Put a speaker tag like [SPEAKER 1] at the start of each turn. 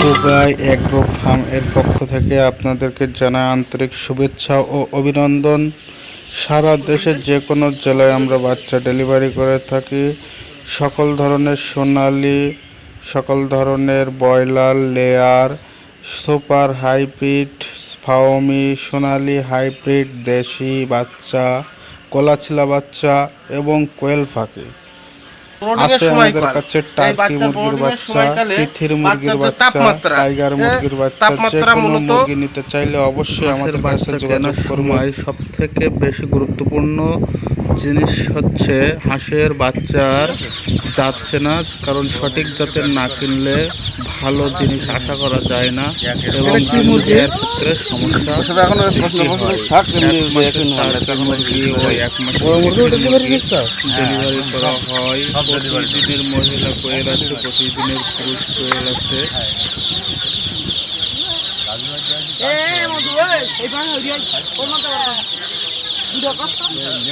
[SPEAKER 1] Goga agro farm এর পক্ষ থেকে আপনাদেরকে জানাই আন্তরিক শুভেচ্ছা ও অভিনন্দন। সারা দেশের যে কোনো জেলায় আমরা বাচ্চা ডেলিভারি করে থাকি। সকল ধরনের সোনালি, সকল ধরনের ব্রয়লার, লেয়ার, সুপার হাইব্রিড, ফার্মি, সোনালি হাইব্রিড, দেশি বাচ্চা, কলাছিলা বাচ্চা এবং কোয়েল পাখি আছে আমাদের কাছে। টার্কি মুরগির বাচ্চা, তিথির মুরগির বাচ্চা, টাইগার মুরগির বাচ্চা, যে কোনো মুরগি নিতে চাইলে অবশ্যই আমাদের কাছে যোগাযোগ করুন। সব থেকে বেশি গুরুত্বপূর্ণ জিনিস হচ্ছে হাঁসের বাচ্চার যাচ্ছে না, কারণ সঠিক জাতের না কিনলে ভালো জিনিস আশা করা যায় না এবং মুরগির ক্ষেত্রে সমস্যা সৃষ্টি হয়। মুরগি ওই এক মাস ডেলিভারি করা হয়। প্রতিদিনের মহিলা কোয়েল আছে, প্রতিদিনের পুরুষ কোয়েল আছে।